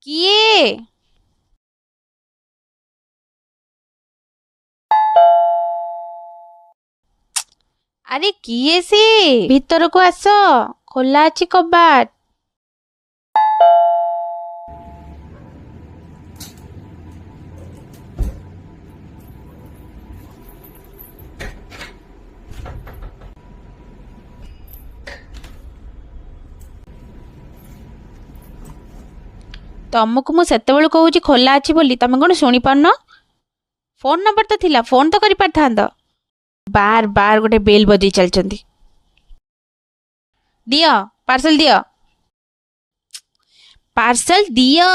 କିଏ? ଆରେ କିଏ ସେ? ଭିତରକୁ ଆସ, ଖୋଲା ଅଛି କବାଟ। ତମକୁ ମୁଁ ସେତେବେଳୁ କହୁଛି ଖୋଲା ଅଛି ବୋଲି, ତମେ କ'ଣ ଶୁଣିପାରୁନ? ଫୋନ୍ ନମ୍ବର ତ ଥିଲା, ଫୋନ୍ ତ କରିପାରିଥାନ୍ତ। ବାର ବାର ଗୋଟେ ବେଲ୍ ବଜେଇ ଚାଲିଛନ୍ତି। ଦିଅ ପାର୍ସଲ, ଦିଅ ପାର୍ସଲ ଦିଅ।